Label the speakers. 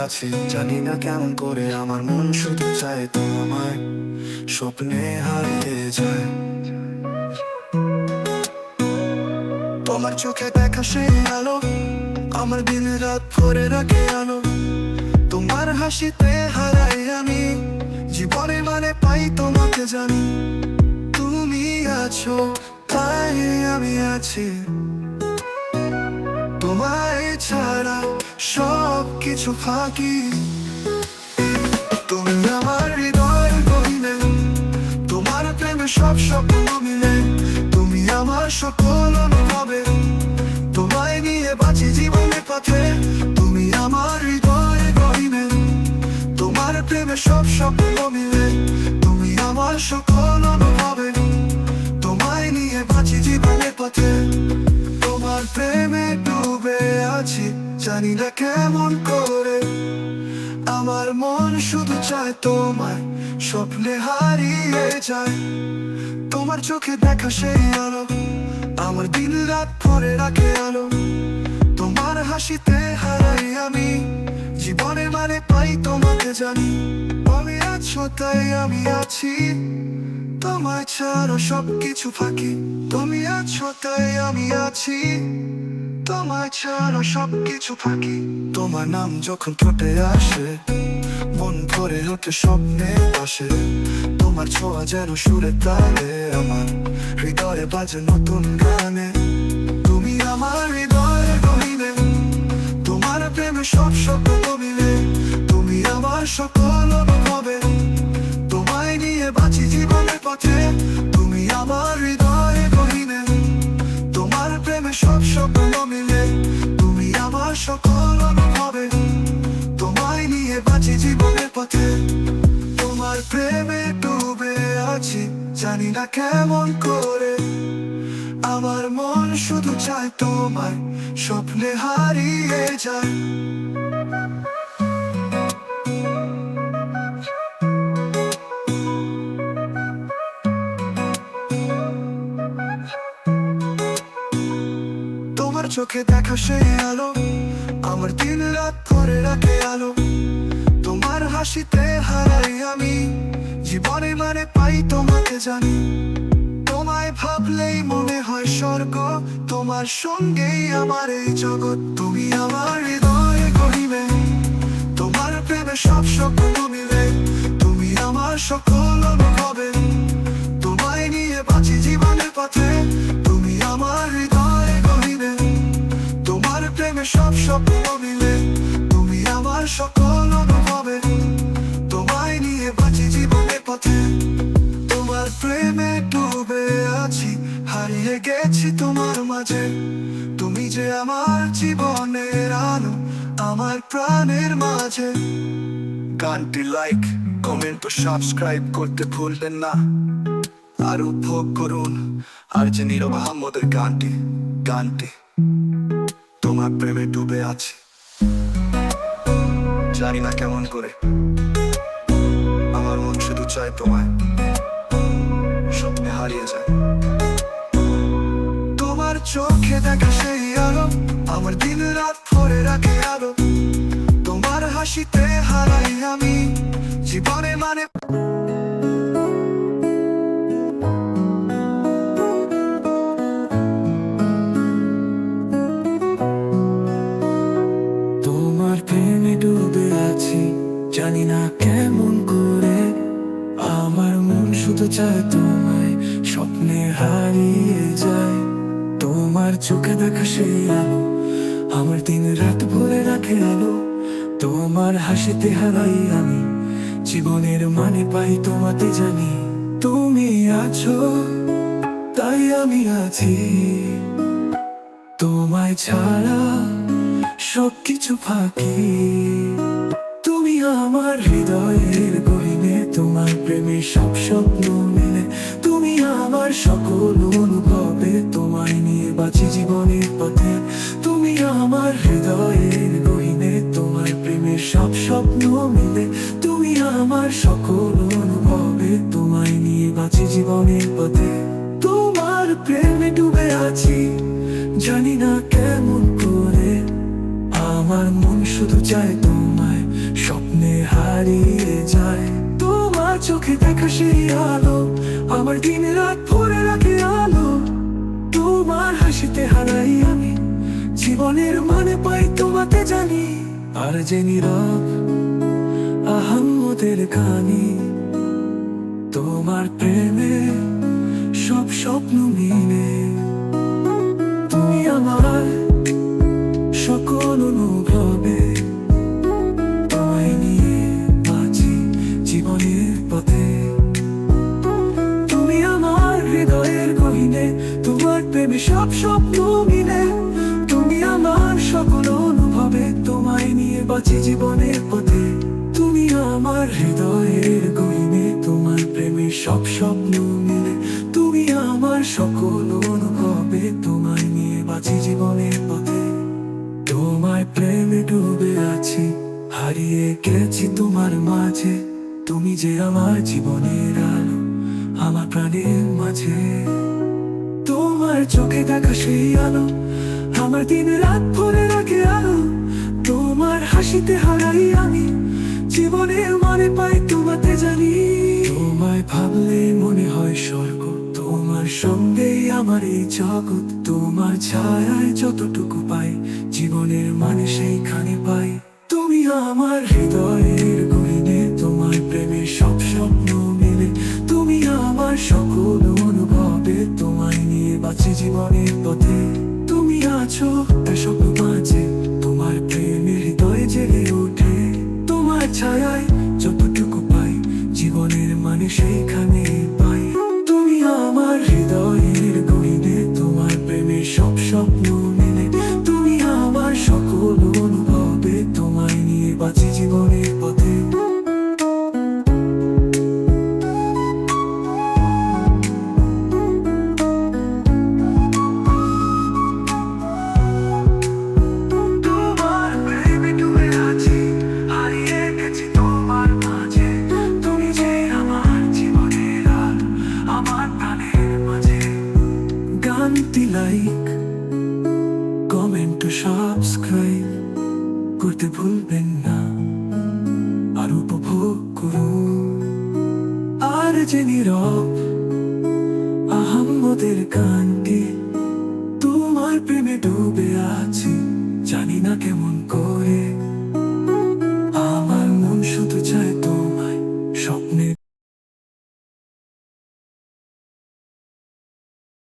Speaker 1: আছি, জানি না কেমন করে আমার মন শুধু চায় তোমায়, স্বপ্নে হারিয়ে যায়। তোমার চোখে দেখা সেই আলো আমার দিন রাত ভরে রাখে আলো। তোমার হাসিতে হারাই আমি, জীবনে মানে পাই তোমাকে জানি। তুমি আছো তাই আমি আছি, তোমায় ছাড়া সব কিছু ফাঁকি। তুমি আমার হৃদয় গহিনে, তোমার প্রেমে সব স্বপ্ন মিলে। তুমি আমার সকল অনুভবে, তোমায় নিয়ে বাঁচি জীবনের পথে। তুমি আমার হৃদয় গহিনে, তোমার প্রেমে সব স্বপ্ন মিলে। তুমি আমার সকল অনুভবে, তোমায় নিয়ে বাঁচি জীবনের পথে। তোমার প্রেমে ডুবে আছি, জানি না কেমন করে আমার মন শুধু চায় তোমায়, স্বপ্নে হারিয়ে যায়। তোমার চোখে দেখা সেই আলো আমার দিন রাত ভরে রাখে আলো। তোমার হাসিতে হারাই আমি, জীবনে মানে পাই তোমাকে জানি। তুমি আছো তাই আমি আছি, তোমায় ছাড়া সব কিছু ফাঁকি। তুমি আছো তাই আমি আছি, তোমায় ছাড়া সব কিছু ফাঁকি। তোমার নাম যখন ফুটে আসে, মন ভরে ওঠে স্বপ্নের পাশে। তোমার ছোঁয়া যেন সুরে তালে আমার হৃদয়ে বাজে নতুন গানে। তুমি আমার হৃদয়ে গহিনে, তোমার প্রেমে সব স্বপ্ন মিলে। তুমি আমার সকল অনুভবে, তোমায় নিয়ে বাঁচি জীবনের পথে। তুমি আমার হৃদয়ে গহিনে, তোমার প্রেমে সব স্বপ্ন মিলে। তুমি আমার সকল অনুভবে, তোমায় নিয়ে বাঁচি জীবনের পথে। তোমার প্রেমে ডুবে আছি, জানি না কেমন করে আমার মন শুধু চায় তোমায়, স্বপ্নে হারিয়ে যায়। তোমার চোখে দেখা সেই আলো আমার দিন রাত ভরে রাখে আলো। তোমার হাসিতে হারাই আমি, জীবনে মানে পাই তোমাকে জানি। তোমায় ভাবলেই মনে হয় স্বর্গ, তোমার সঙ্গেই আমার এই জগৎ। তুমি আমার হৃদয়ে গহিনে, তোমার প্রেমে সব স্বপ্ন মিলে। তুমি আমার সকল অনুভবে, তোমায় নিয়ে বাঁচি জীবনের পথে। তুমি আমার হৃদয়ে গহিনে, তোমার প্রেমে সব স্বপ্ন মিলে। তুমি আমার সকল অনুভবে, তোমায় নিয়ে বাঁচি জীবনের পথে। তোমার প্রেমে ডুবে আছি, হারিয়ে গেছি তোমার মাঝে। তুমি যে আমার জীবনের আলো, আমার প্রাণের মাঝে। গানটি লাইক, কমেন্ট ও সাবস্ক্রাইব করতে ভুলবেন না। আর উপভোগ করুন আর যে নীরব আহমদের গানটি তোমার প্রেমে ডুবে আছি, জানি না কেমন করে আমার মন শুধু চায় তোমায়, স্বপ্নে হারিয়ে যায়। তোমার চোখে দেখা সেই আলো আমার দিন রাত ভরে রাখে আলো। তোমার হাসিতে হারাই আমি, জীবনে মানে। তোমার প্রেমে ডুবে আছি, জানি না কেমন করে আমার মন শুধু চায় তোমায়, স্বপ্নে হারিয়ে যায়। তোমার চোখে দেখা সেই আলো আমার দিন রাত ভরে রাখে আলো। তোমার হাসিতে হারাই আমি, জীবনের মানে পাই তোমাতে জানি। তুমি আছো তাই আমি আছি, তোমায় ছাড়া সব কিছু ফাঁকি। তুমি আমার হৃদয়ের গহিনে, তোমার প্রেমে সব স্বপ্ন মিলে। তুমি আমার সকল অনুভবে, তোমায় নিয়ে বাঁচি জীবনের পথে। তুমি আমার হৃদয়ের গহিনে, তোমার প্রেমে সব স্বপ্ন মিলে। তুমি আমার সকল অনুভবে, তোমায় নিয়ে বাঁচি জীবনের পথে। তোমার প্রেমে ডুবে আছি, জানি না কেমন করে আমার মন শুধু চায় তোমায়, হারিয়ে যায়। তোমার চোখে দেখা সেই আলো আমার দিন রাত ভরে রাখে আলো। তোমার হাসিতে হারাই আমি জীবনের মানে পাই তোমাতে জানি। আর যে নীরব আহাম্মদের কানি, তোমার প্রেমে সব স্বপ্ন মিলে। তুমি আমার সকল অনুভবে, তোমায় নিয়ে বাঁচি জীবনের পথে। তুমি আমার হৃদয়ের গহীনে, তোমার প্রেমে সব স্বপ্ন মিলে। তুমি আমার সকল অনুভবে, তোমায় নিয়ে বাঁচি জীবনের পথে। তুমি আমার হৃদয়ের গহীনে, তোমার প্রেমে সব স্বপ্ন মিলে। তুমি আমার সকল অনুভবে, তোমায় নিয়ে বাঁচি জীবনের পথে। তোমায় প্রেমে ডুবে আছি, হারিয়ে গেছি তোমার মাঝে। তুমি যে আমার জীবনের আলো, আমার প্রাণের মাঝে। তোমার চোখে দেখা সেই আলো আমার দিন রাত ভরে রাখে আলো। তোমার হাসিতে হারাই আমি জীবনের মানে পাই তোমাতে জানি। তোমায় ভাবলে মনে হয় স্বর্গ, তোমার সঙ্গেই আমার এই জগৎ। তোমার ছায়ায় যতটুকু পাই জীবনের মানে সেইখানে পাই। তুমি আমার হৃদয়ের গহীনে, তোমার প্রেমে সব স্বপ্ন মেলে। তুমি আমার সকল অনুভবে, তোমায় নিয়ে বাঁচি জীবনের পথে। তুমি আছো এসব মাঝে, তোমার প্রেমে হৃদয়ে জেগে ওঠে। তোমার ছায়ায় যতটুকু পাই জীবনের মানে সেইখানে পাই। তুমি আমার হৃদয়ের গহীনে, তোমার প্রেমে সব স্বপ্ন মেলে। তুমি আমার সকল অনুভবে, তোমায় নিয়ে বাঁচি জীবনের পথে। তোমার প্রেমে ডুবে আছি, হারিয়ে গেছি তোমার মাঝে। তুমি যে আমার জীবনের আলো, আমার প্রাণের মাঝে। গানটি লাইক, কমেন্ট ও সাবস্ক্রাইব করতে ভুলবেন না। আর উপভোগ করুন। আর যে নীরব আহাম্মদের গানটি, তোমার প্রেমে ডুবে আছি জানি না কেমন করে।